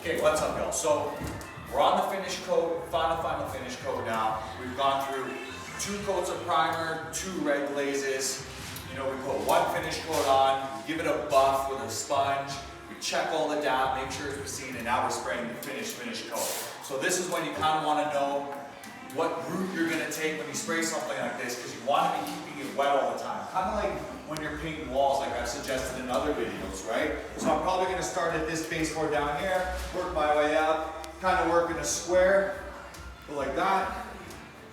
Okay, what's up, y'all? So we're on the finish coat, final finish coat now. We've gone through 2 coats of primer, 2 red glazes. You know, we put 1 finish coat on, we give it a buff with a sponge, we check all the data, make sure it's pristine, and now we're spraying the finish coat. So this is when you kind of want to know what route you're going to take when you spray something like this, because you want to be keeping it wet all the time. Kind of like when you're painting walls, like I've suggested in other videos, right? So I'm probably going to start at this baseboard down here, work my way up, kind of work in a square, go like that,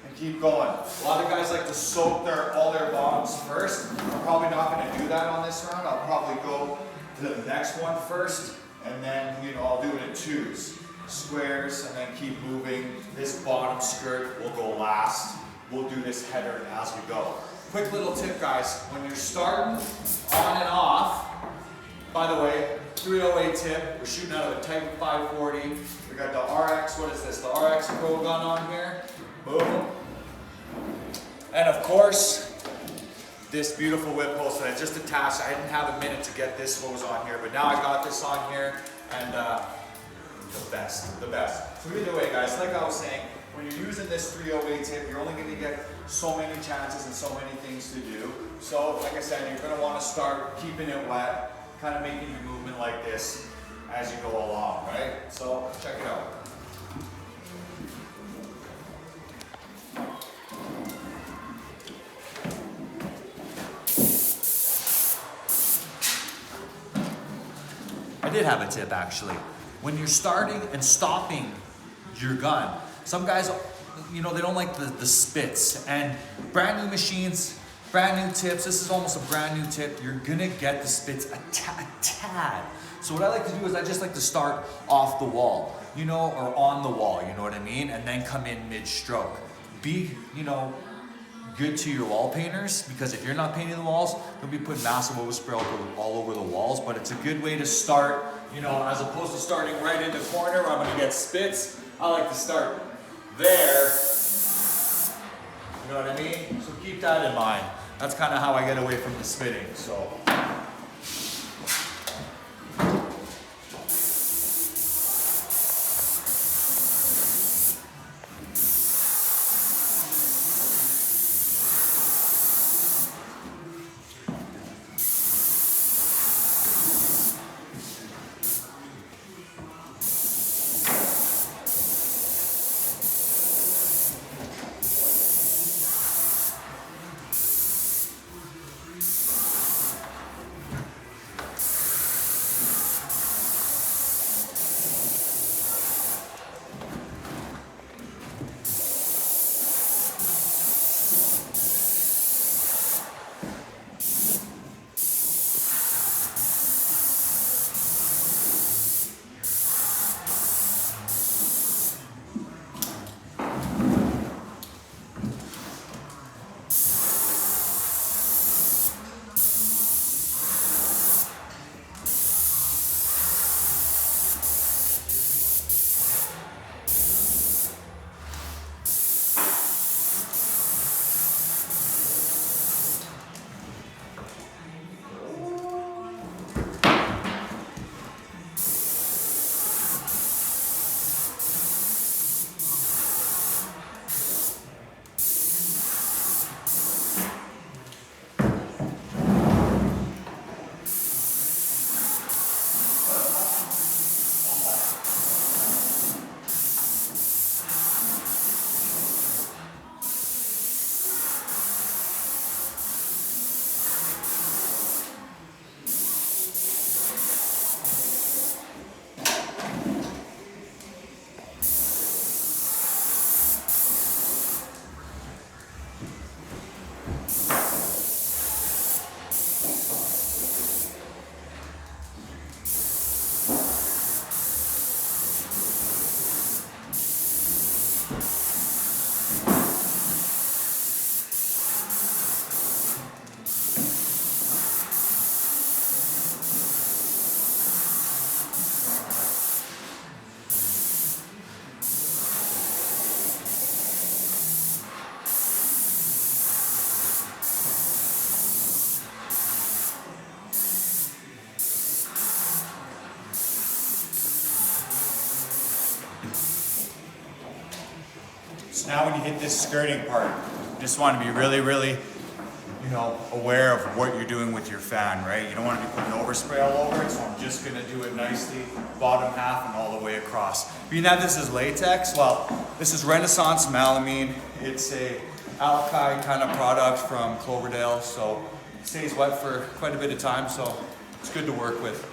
and keep going. A lot of guys like to soak all their bottoms first. I'm probably not going to do that on this round. I'll probably go to the next one first, and then, you know, I'll do it in 2s. Squares, and then keep moving. This bottom skirt will go last. We'll do this header as we go. Quick little tip, guys, when you're starting on and off, by the way, 308 tip, we're shooting out of a Titan 540. We got the RX, what is this? The RX Pro gun on here. Boom. And of course, this beautiful whip post that I just attached. I didn't have a minute to get this hose on here, but now I got this on here, and the best. So either way, guys, like I was saying, when you're using this 308 tip, you're only going to get so many chances and so many things to do. So, like I said, you're going to want to start keeping it wet, kind of making your movement like this as you go along, right? So, check it out. I did have a tip, actually. When you're starting and stopping your gun, some guys, you know, they don't like the spits. And brand new machines, brand new tips, this is almost a brand new tip, you're gonna get the spits a tad. So what I like to do is I just like to start off the wall, you know, or on the wall, you know what I mean? And then come in mid-stroke. Be, you know, good to your wall painters, because if you're not painting the walls, you'll be putting massive overspray all over the walls, but it's a good way to start, you know, as opposed to starting right in the corner where I'm gonna get spits. I like to start there, you know what I mean? So keep that in mind. That's kind of how I get away from the spitting, so. So now when you hit this skirting part, you just want to be really, you know, aware of what you're doing with your fan, right? You don't want to be putting overspray all over it, so I'm just gonna do it nicely, bottom half and all the way across. Being that this is latex, well, this is Renaissance Melamine. It's a alkali kind of product from Cloverdale, so it stays wet for quite a bit of time, so it's good to work with.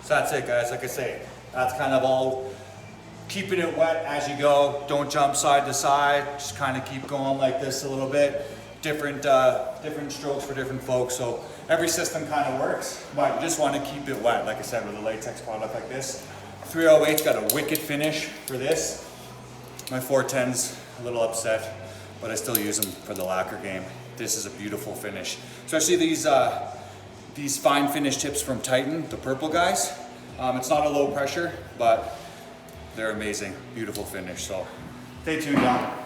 So that's it, guys. Like I say, that's kind of all. Keeping it wet as you go. Don't jump side to side. Just kind of keep going like this a little bit. Different strokes for different folks. So every system kind of works, but you just want to keep it wet. Like I said, with a latex product like this. 308's got a wicked finish for this. My 410's a little upset, but I still use them for the lacquer game. This is a beautiful finish, especially these fine finish tips from Titan, the purple guys. It's not a low pressure, but they're amazing, beautiful finish. So stay tuned, Don.